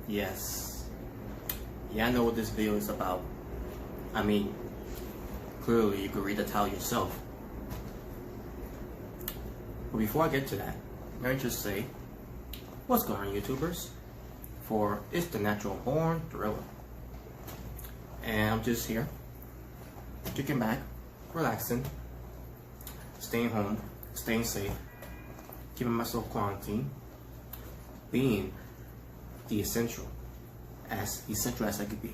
Yes. Yeah, I know what this video is about. I mean, clearly you can read the title yourself. But before I get to that, let me just say, what's going on, YouTubers? For It's the Natural Born Thriller. And I'm just here, kicking back, relaxing, staying home, staying safe, keeping myself quarantined, being the essential as I could be.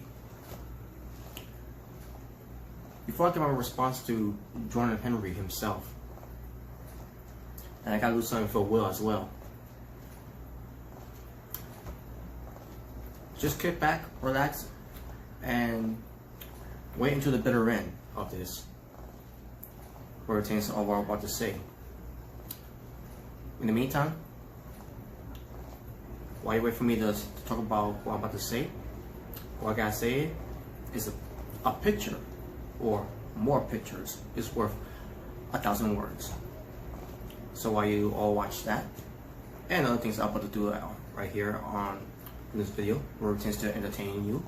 Before I get my response to Jordan Henry himself, and I gotta do something for Will as well. Just kick back, relax, and wait until the bitter end of this, where it pertains to all what I'm about to say. In the meantime, while you wait for me to talk about what I'm about to say, what I gotta say is a picture, or more pictures, is worth 1,000 words. So while you all watch that, and other things I'm about to do right here in this video, where it pertains to entertaining you,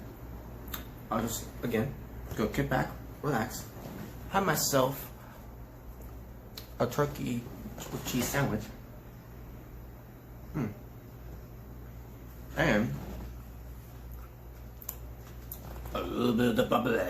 I'll just, again, go kick back, relax, have myself a turkey with cheese sandwich, and a little bit of the bubbly.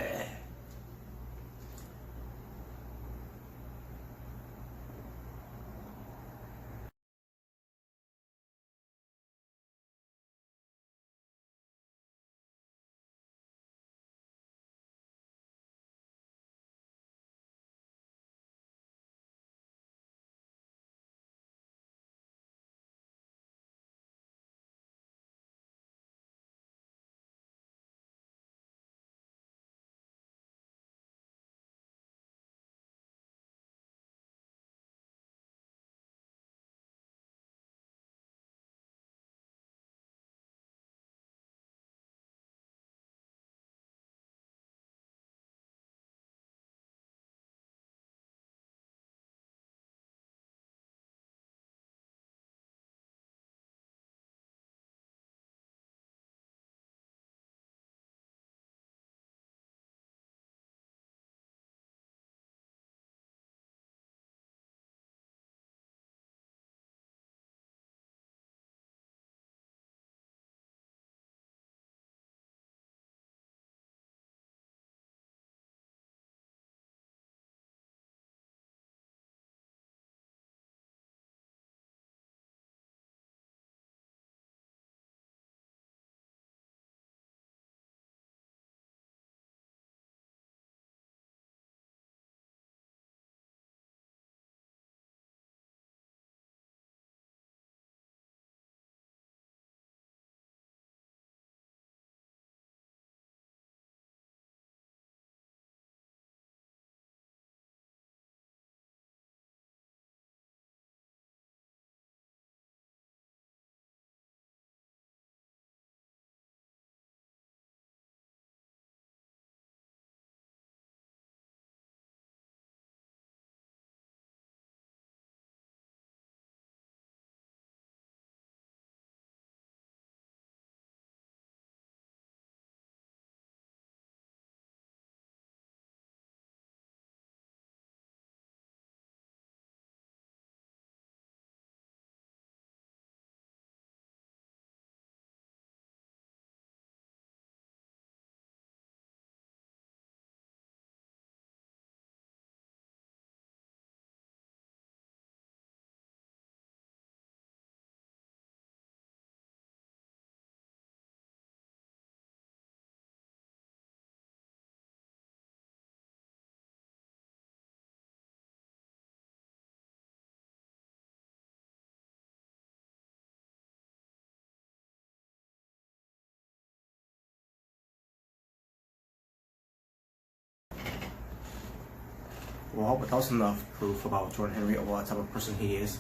Well, I hope that was enough proof about Jordan Henry, or what type of person he is.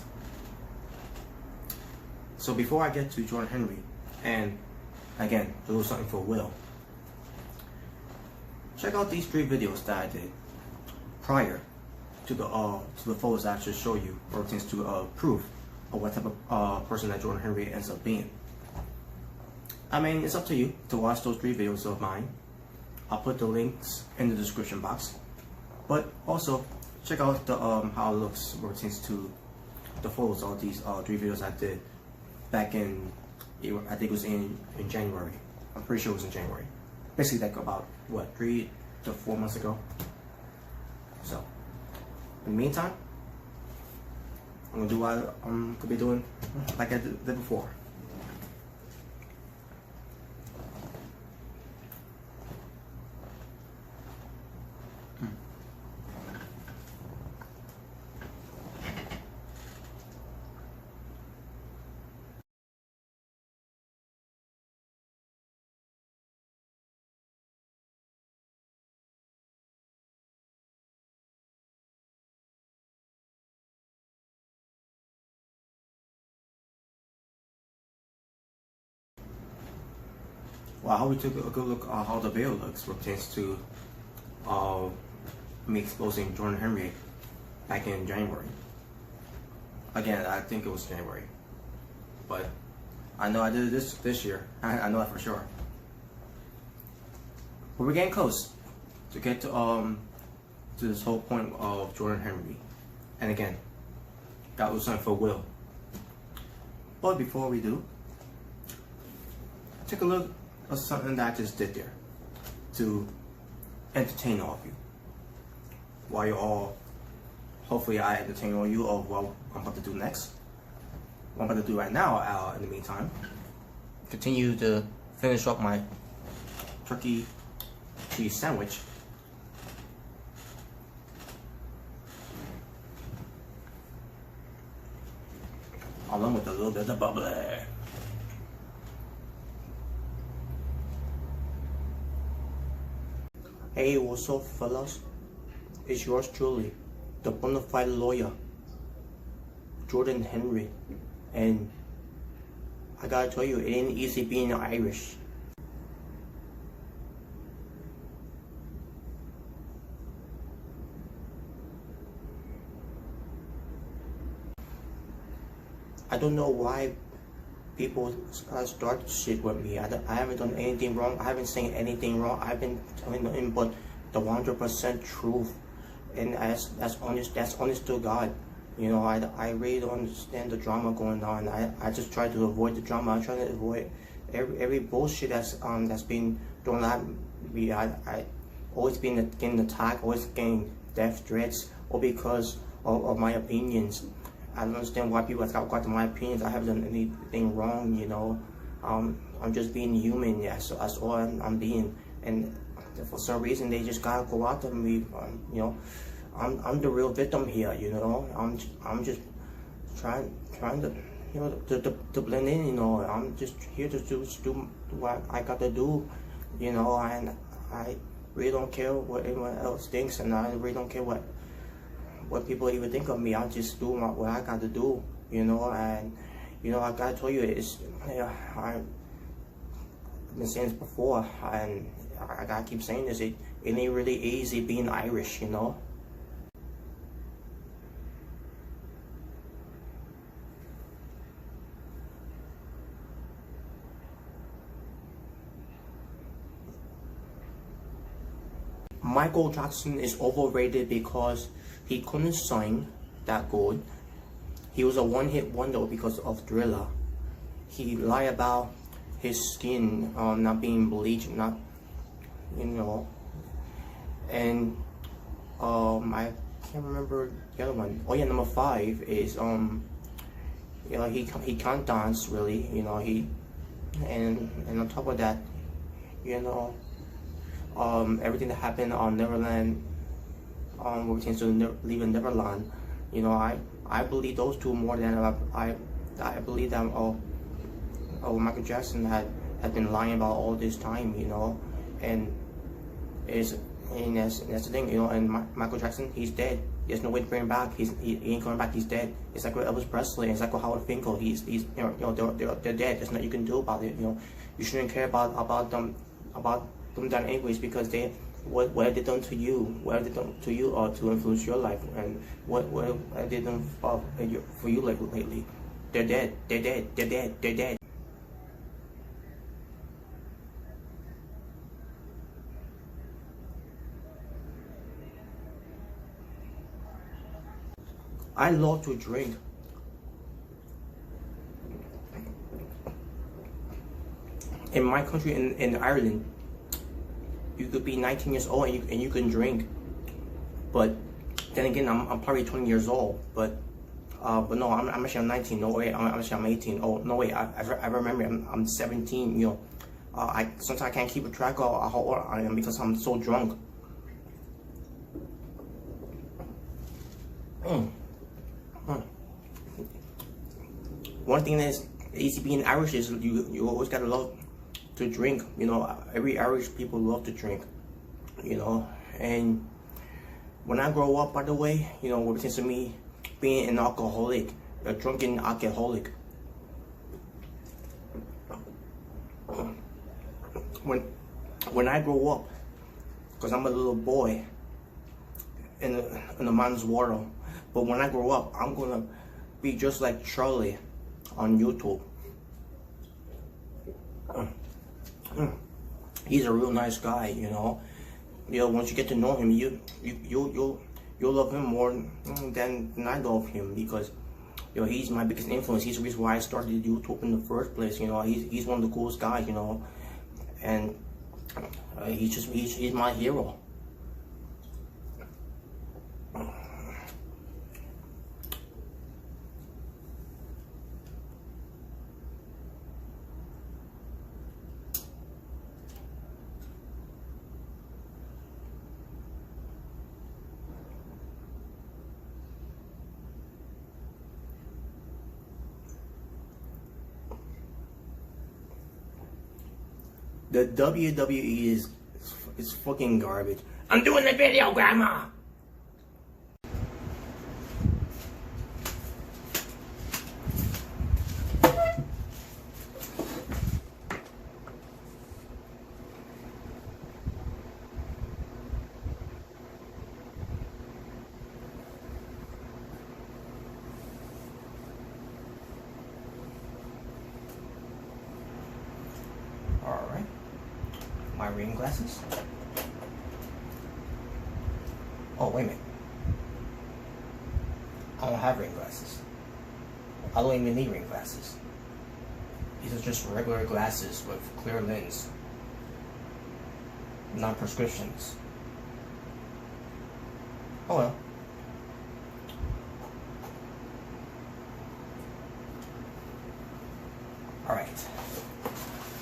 So before I get to Jordan Henry, and again, a little something for Will, check out these 3 videos that I did prior to the photos I actually show you, or pertains to proof of what type of person that Jordan Henry ends up being. I mean, it's up to you to watch those 3 videos of mine. I'll put the links in the description box. But also, check out the how it looks pertains to the photos of these 3 videos I did back in, I think it was in January. I'm pretty sure it was in January. Basically like about, what, 3 to 4 months ago. So, in the meantime, I'm gonna do what I'm gonna be doing like I did before. Well, I hope we took a good look at how the video looks pertains to me exposing Jordan Henry back in January. Again, I think it was January, but I know I did this year. I know that for sure. But we're getting close to get to this whole point of Jordan Henry, and again, that was something for Will. But before we do, take a look at something that I just did there to entertain all of you. While you're all, hopefully I entertain all you of what I'm about to do next. What I'm about to do right now, in the meantime, continue to finish up my turkey cheese sandwich. Along with a little bit of bubbly. Hey, what's up, fellas? It's yours truly, the bona fide lawyer, Jordan Henry. And I gotta tell you, it ain't easy being Irish. I don't know why people start shit with me. I haven't done anything wrong. I haven't said anything wrong. I've been telling nothing but the 100% truth, and that's honest to God. You know, I really don't understand the drama going on. I just try to avoid the drama. I try to avoid every bullshit that's been thrown at me. I always been getting attacked, always getting death threats, all because of my opinions. I don't understand why people have got to my opinions. I haven't done anything wrong, you know. I'm just being human. Yeah, so that's all I'm being. And for some reason, they just gotta go after me. You know, I'm the real victim here. You know, I'm just trying to, you know, to blend in. You know, I'm just here to do what I got to do. You know, and I really don't care what anyone else thinks, and I really don't care what people even think of me. I'll just do what I got to do, you know. And you know, I gotta tell you, it's, I've been saying this before, and I gotta keep saying this. It ain't really easy being Irish, you know. Michael Jackson is overrated because he couldn't sing that good. He was a one-hit wonder because of Thriller. He lied about his skin not being bleached, not, you know. And I can't remember the other one. Oh yeah, number 5 is you know, he can't dance really, you know. And on top of that, you know, everything that happened on Neverland, when we changed to Leaving Neverland, you know, I believe those two more than I believe that Michael Jackson had been lying about all this time, you know. And that's the thing, you know. And Michael Jackson, he's dead. There's no way to bring him back. He ain't coming back. He's dead. It's like with Elvis Presley. It's like with Howard Finkel. He's you know, they're dead. There's nothing you can do about it. You know, you shouldn't care about them done anyways, because what have they done to you? What have they done to you or to influence your life? And what have they done for you lately? They're dead. They're dead. They're dead. They're dead. I love to drink. In my country, in Ireland, you could be 19 years old and you can drink. But then again, I'm probably 20 years old. But no, I'm actually 19. No way, I'm 18. Oh no way, I remember I'm 17. You know, sometimes I can't keep a track of how old I am because I'm so drunk. One thing that's easy being Irish is you always gotta love to drink. You know, every Irish people love to drink. You know, and when I grow up, by the way, you know, what it means to me being an alcoholic, a drunken alcoholic. When I grow up, because I'm a little boy in the man's world, but when I grow up, I'm gonna be just like Charlie on YouTube. He's a real nice guy, you know. You know, once you get to know him, you'll love him more than I love him, because you know he's my biggest influence. He's the reason why I started YouTube in the first place. You know, he's one of the coolest guys. You know, and he's my hero. The WWE is fucking garbage. I'm doing the video, Grandma! Alright. My reading glasses. Oh, wait a minute. I don't have reading glasses. I don't even need reading glasses. These are just regular glasses with clear lens. Not prescriptions. Oh well. Alright.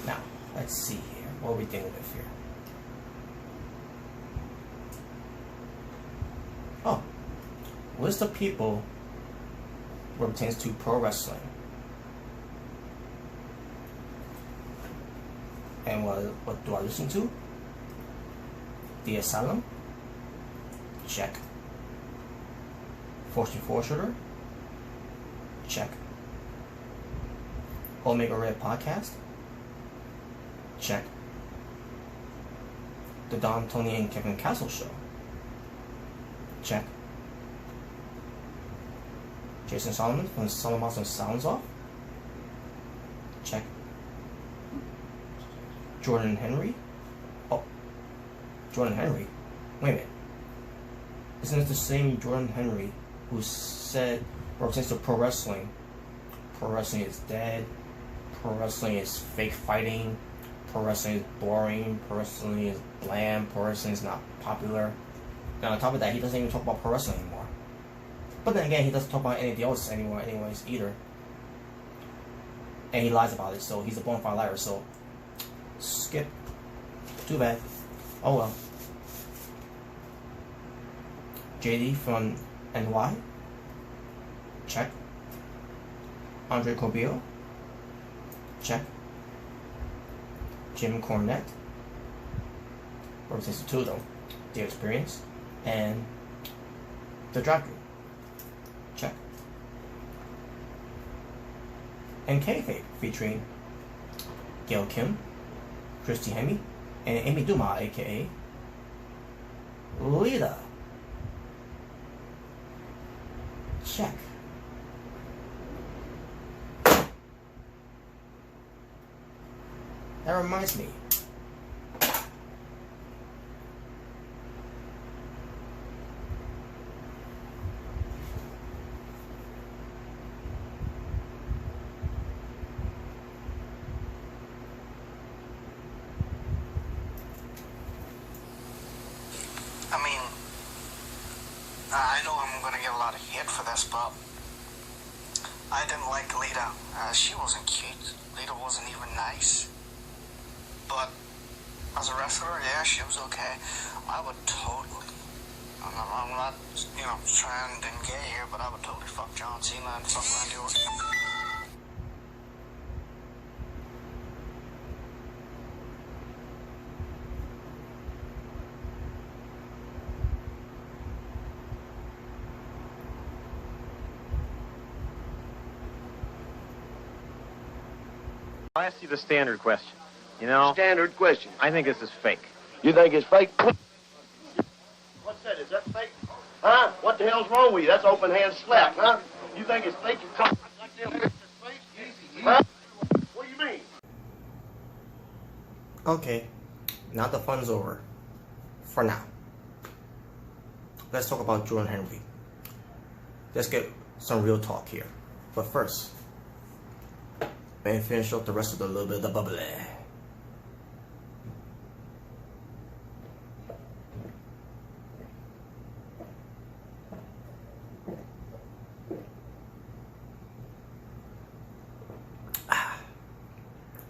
Now, let's see here. What are we dealing with here? Oh. List of people who pertains to pro wrestling. And what do I listen to? The Asylum? Check. Fortune Shooter? Check. Omega Red Podcast? Check. The Don, Tony, and Kevin Castle Show? Check. Jason Solomon from Solomon Sounds Off? Check. Jordan Henry? Oh, Jordan Henry? Wait a minute. Isn't it the same Jordan Henry who said, represents to pro wrestling is dead, pro wrestling is fake fighting, pro wrestling is boring, pro wrestling is bland, pro wrestling is not popular. And on top of that, he doesn't even talk about pro wrestling anymore. But then again, he doesn't talk about anything else anymore anyways either. And he lies about it, so he's a bona fide liar, so skip. Too bad. Oh well. JD from NY? Check. Andre Corbeil? Check. Jim Cornette? Represents the two of them. The Experience and The Dragon. Check. And K-Fape featuring Gail Kim, Christy Hemme, and Amy Duma, aka Lita. Check. That reminds me. lot of hate for this, but I didn't like Lita. She wasn't cute. Lita wasn't even nice. But as a wrestler, yeah, she was okay. I would totally, I'm not, trying to gay here, but I would totally fuck John Cena and fuck Randy Orton. I'll ask you the standard question. Standard question. I think this is fake. You think it's fake? What's that? Is that fake? Huh? What the hell's wrong with you? That's open hand slap, huh? You think it's fake? You come like them. It's fake? Huh? What do you mean? Okay, now the fun's over. For now. Let's talk about Jordan Henry. Let's get some real talk here. But first, let me finish up the rest of the little bit of the bubbly.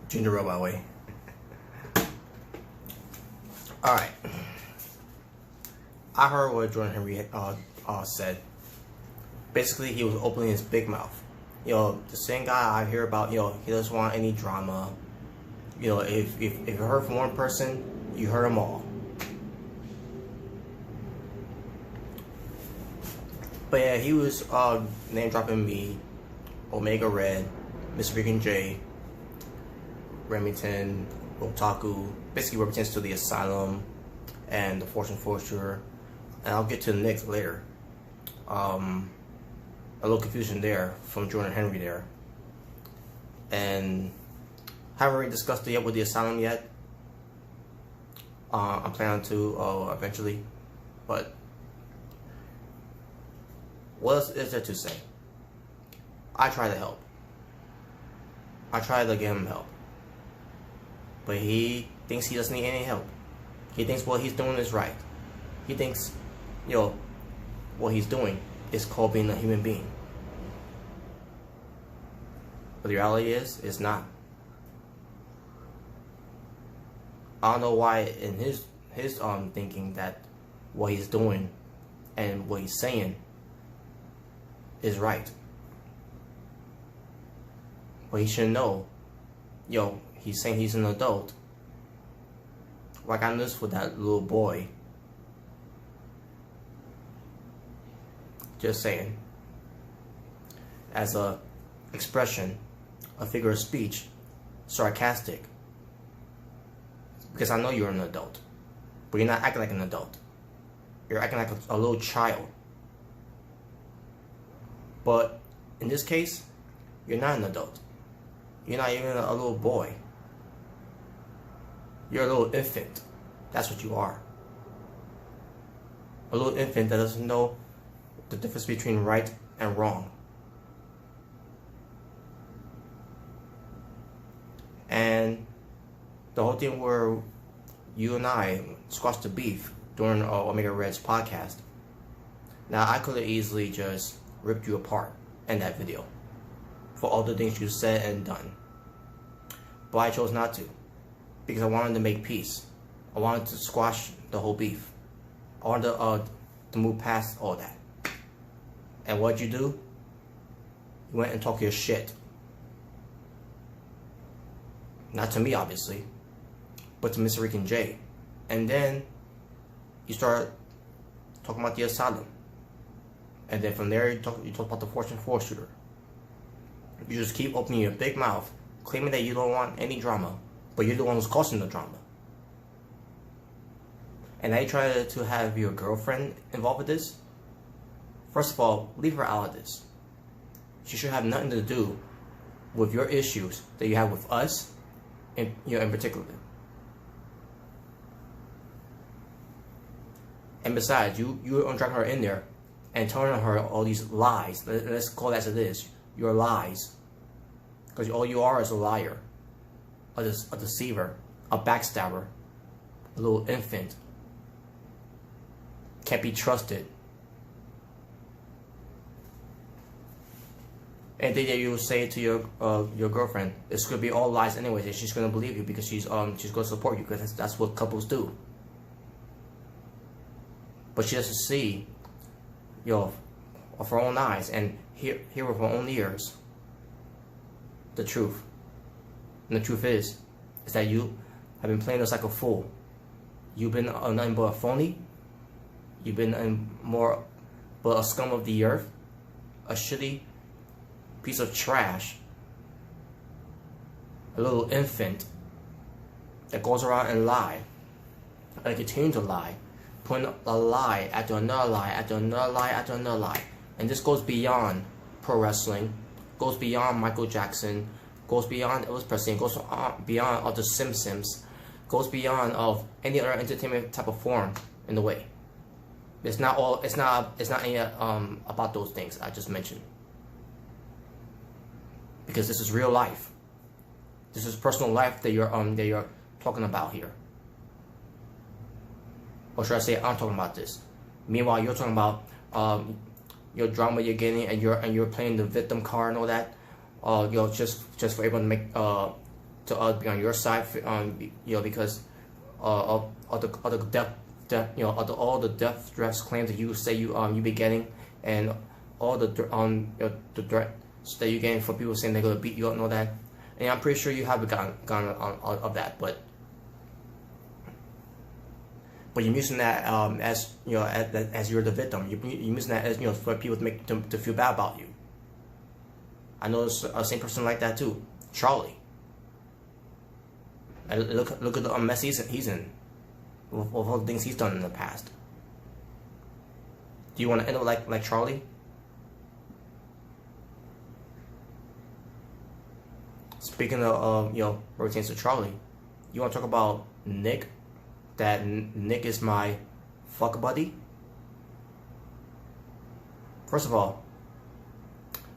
Ginger ale, by the way. Alright. I heard what Jordan Henry said. Basically, he was opening his big mouth. The same guy I hear about, he doesn't want any drama. If you heard from one person, you heard them all. But yeah, he was name dropping me, Omega Red, Mr. Freaking J, Remington, Otaku, basically represents to the Asylum and the Fortune Forger, and I'll get to the Knicks later. A little confusion there from Jordan Henry there, and haven't really discussed it yet with the Asylum yet. I'm planning to eventually, but what else is there to say? I try to help. I try to give him help. But he thinks he doesn't need any help. He thinks what he's doing is right. He thinks, what he's doing is called being a human being. But the reality is, it's not. I don't know why in his thinking that what he's doing and what he's saying is right. But he should know, he's saying he's an adult. Like I noticed with that little boy. Just saying. As a expression, a figure of speech, sarcastic. Because I know you're an adult. But you're not acting like an adult. You're acting like a little child. But in this case, you're not an adult. You're not even a little boy. You're a little infant. That's what you are. A little infant that doesn't know the difference between right and wrong. And the whole thing where you and I squashed the beef during Omega Red's podcast. Now, I could have easily just ripped you apart in that video for all the things you said and done. But I chose not to, because I wanted to make peace. I wanted to squash the whole beef. I wanted to move past all that. And what'd you do? You went and talked your shit. Not to me, obviously, but to Mr. Rican J. And then you start talking about the Asylum. And then from there, you talk about the Fortune 4 shooter. You just keep opening your big mouth, claiming that you don't want any drama, but you're the one who's causing the drama. And now you try to have your girlfriend involved with this. First of all, leave her out of this. She should have nothing to do with your issues that you have with us, in particular. And besides, you drag her in there and telling her all these lies. Let's call it as it is. Your lies. Because all you are is a liar, a deceiver, a backstabber, a little infant. Can't be trusted. anything that you say to your girlfriend, it's gonna be all lies anyways, and she's gonna believe you because she's gonna support you because that's what couples do. But she doesn't see, of her own eyes and hear with her own ears the truth. And the truth is that you have been playing us like a fool. You've been nothing but a phony. You've been more but a scum of the earth, a shitty piece of trash, a little infant that goes around and lie, and continue to lie, putting a lie after another lie after another lie after another lie. And this goes beyond pro wrestling, goes beyond Michael Jackson, goes beyond Elvis Presley, goes beyond all the Simpsons, goes beyond of any other entertainment type of form in the way. It's not any about those things I just mentioned. Because this is real life. This is personal life that you're talking about here. Or should I say I'm talking about this? Meanwhile, you're talking about your drama you're getting, and you're playing the victim card and all that. Just for everyone to make to be on your side, because of all the death threats claims that you say you be getting, and all the threats that you're getting for people saying they're gonna beat you up and all that. And I'm pretty sure you have gotten of that, but you're using that as as you're the victim. You're using that as for people to feel bad about you. I know there's a same person like that too, Charlie. And look at the mess he's in, with all the things he's done in the past. Do you want to end up like Charlie? Speaking of pertains to Charlie, you want to talk about Nick? That Nick is my fuck buddy. First of all,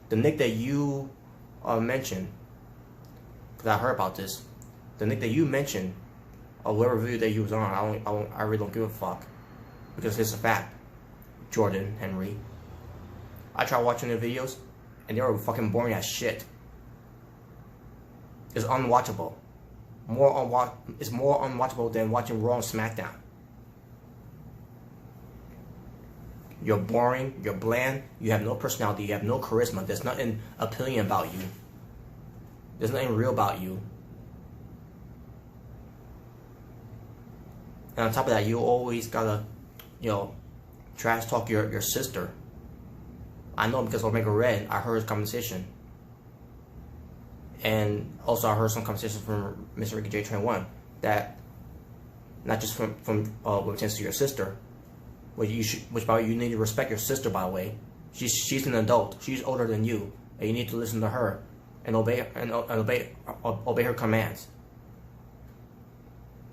the Nick that you mentioned, because I heard about this, the Nick that you mentioned, or whatever video that you was on, I really don't give a fuck, because it's a fact. Jordan Henry. I tried watching the videos, and they were fucking boring as shit. It's unwatchable. It's more unwatchable than watching Raw and SmackDown. You're boring, you're bland, you have no personality, you have no charisma, there's nothing appealing about you. There's nothing real about you. And on top of that, you always gotta, trash talk your sister. I know because Omega Red, I heard his conversation. And also I heard some conversations from Mr. Ricky J21 that, not just from what pertains to your sister, which by the way, you need to respect your sister, by the way. She's an adult, she's older than you, and you need to listen to her and obey her commands.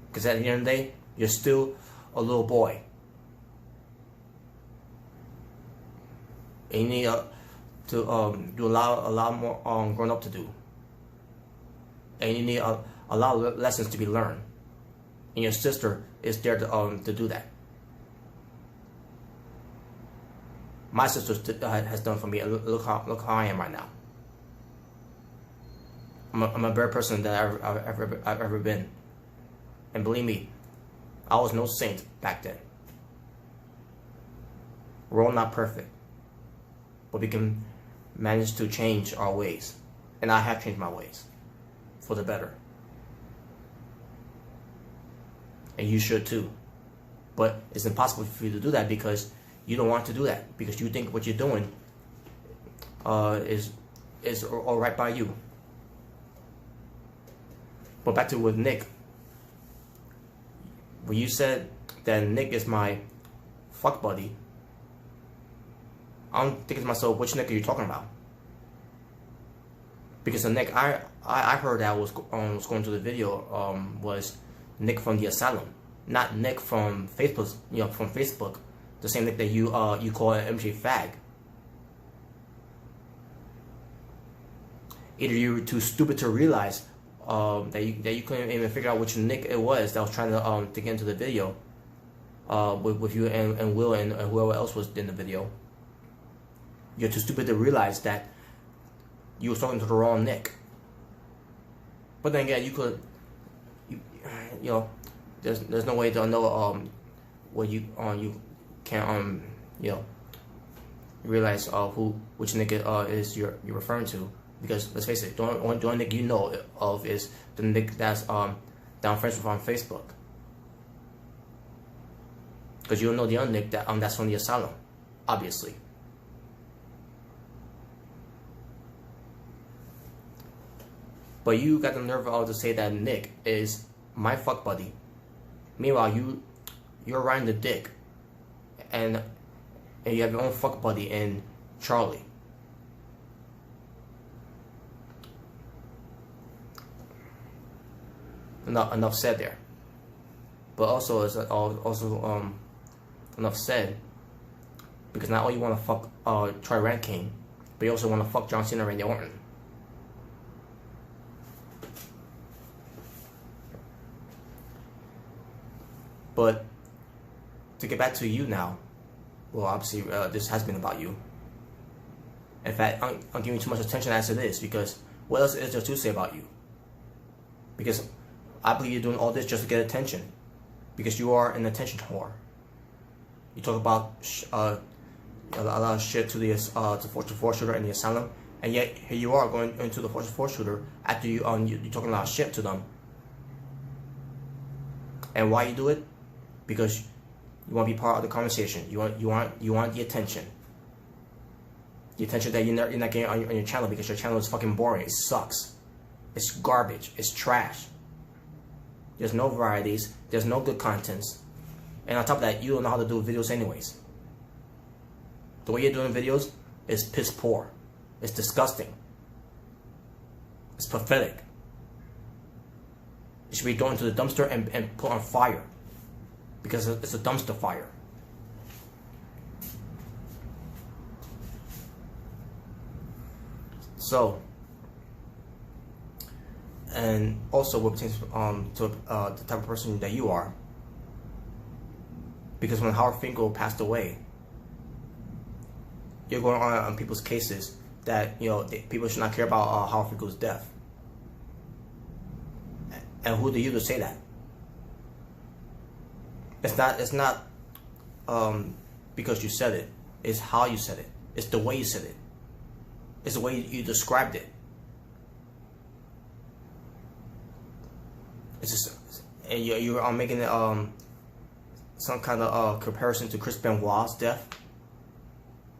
Because at the end of the day, you're still a little boy. And you need to do a lot more grown up to do. And you need a lot of lessons to be learned. And your sister is there to do that. My sister has done for me. Look how I am right now. I'm a better person than I've ever been. And believe me, I was no saint back then. We're all not perfect, but we can manage to change our ways. And I have changed my ways for the better. And you should too. But it's impossible for you to do that because you don't want to do that, because you think what you're doing is all right by you. But back to with Nick. When you said that Nick is my fuck buddy, I'm thinking to myself, which Nick are you talking about? Because the Nick I heard that was going to the video was Nick from the asylum, not Nick from Facebook. From Facebook, the same Nick that you call an MJ fag. Either you were too stupid to realize that you couldn't even figure out which Nick it was that was trying to get into the video with you and Will and whoever else was in the video. You're too stupid to realize that you were talking to the wrong Nick. But then again, you know, there's no way to know what you can realize which Nick is you're referring to, because let's face it, the only Nick you know of is the Nick that's down friends with on Facebook. Because you don't know the other Nick that's from the asylum, obviously. But you got the nerve to say that Nick is my fuck buddy. Meanwhile, you're riding the dick, and you have your own fuck buddy in Charlie. Enough said there. But also enough said, because not only you want to fuck Troy Rankin, but you also want to fuck John Cena and Randy Orton. But to get back to you now, well, obviously this has been about you. In fact, I'm giving too much attention as it is, because what else is there to say about you? Because I believe you're doing all this just to get attention, because you are an attention whore. You talk about a lot of shit to the Fortune 4 shooter in the asylum, and yet here you are going into the Fortune 4 shooter after you're talking a lot of shit to them. And why you do it? Because you want to be part of the conversation. You want the attention. The attention that you're not getting on your channel, because your channel is fucking boring. It sucks. It's garbage. It's trash. There's no varieties. There's no good contents. And on top of that, you don't know how to do videos anyways. The way you're doing videos is piss poor. It's disgusting. It's pathetic. It should be thrown into the dumpster and put on fire. Because it's a dumpster fire. So, and also what pertains to the type of person that you are. Because when Howard Finkel passed away, you're going on people's cases that people should not care about Howard Finkel's death. And who do you to say that? It's not because you said it. It's how you said it. It's the way you said it. It's the way you described it. It's just, and you're making it some kind of comparison to Chris Benoit's death.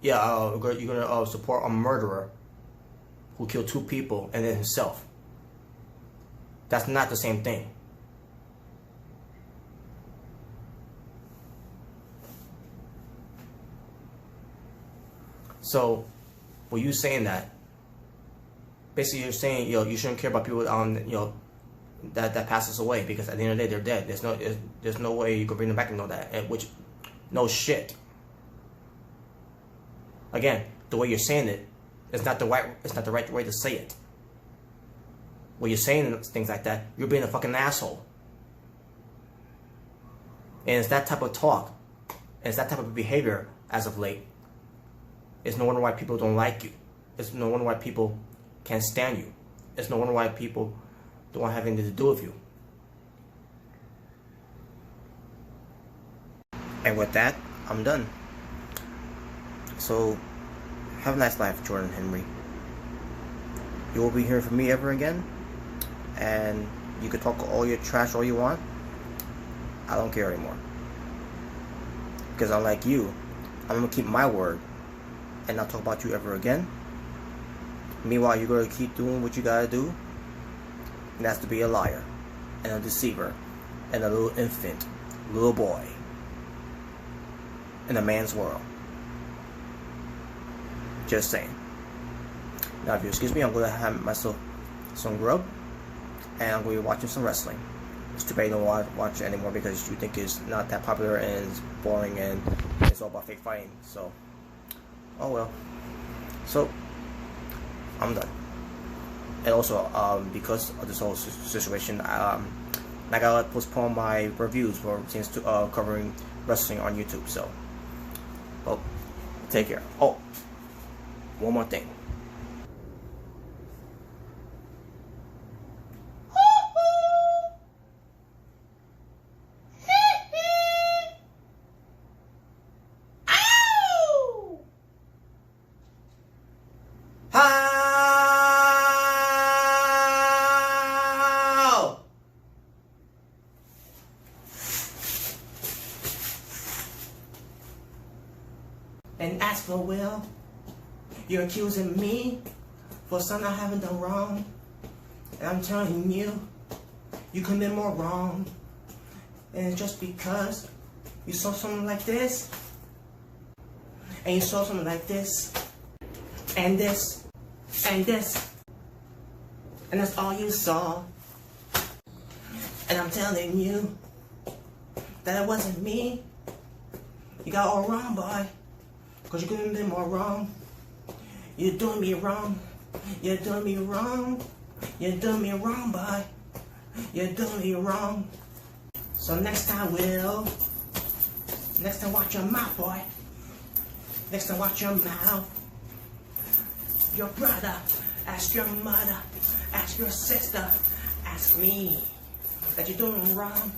Yeah, you're gonna support a murderer who killed 2 people and then himself. That's not the same thing. So, with you saying that, basically you're saying you shouldn't care about people that passes away, because at the end of the day they're dead. There's no way you can bring them back and know that. No shit. Again, the way you're saying it is not the right way to say it. When you're saying things like that, you're being a fucking asshole. And it's that type of talk, and it's that type of behavior as of late. It's no wonder why people don't like you. It's no wonder why people can't stand you. It's no wonder why people don't want to have anything to do with you. And with that, I'm done. So, have a nice life, Jordan Henry. You won't be hearing from me ever again. And you can talk all your trash all you want. I don't care anymore. Because unlike you, I'm going to keep my word and not talk about you ever again. Meanwhile, you're going to keep doing what you got to do. And that's to be a liar and a deceiver and a little infant, little boy in a man's world. Just saying. Now, if you excuse me, I'm going to have myself some grub, and I'm going to be watching some wrestling. It's too bad you don't watch it anymore, because you think it's not that popular and it's boring and it's all about fake fighting. So, oh well. So, I'm done. And also, because of this whole situation, I gotta postpone my reviews for since covering wrestling on YouTube. So, well, take care. Oh, one more thing. And as for Will, you're accusing me for something I haven't done wrong. And I'm telling you, you commit more wrong. And it's just because you saw something like this, and you saw something like this, and this, and this, and that's all you saw. And I'm telling you that it wasn't me. You got all wrong, boy, because you couldn't have been more wrong. You're doing me wrong. You're doing me wrong. You're doing me wrong, boy. You're doing me wrong. So next time, Will. Next time, watch your mouth, boy. Next time, watch your mouth. Your brother, ask your mother, ask your sister, ask me that you're doing wrong.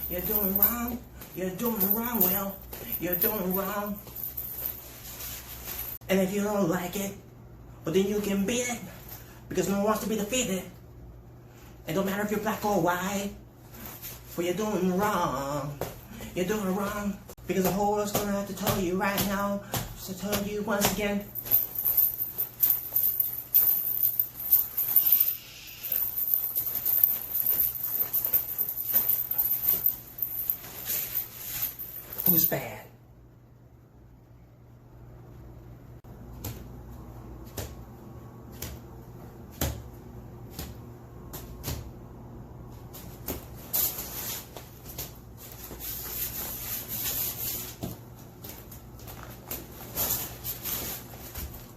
You're doing wrong. You're doing wrong, Will. You're doing wrong. And if you don't like it, well, then you can beat it, because no one wants to be defeated. It don't matter if you're black or white, but you're doing wrong. You're doing wrong, because the whole world's gonna have to tell you right now, to tell you once again. Who's bad?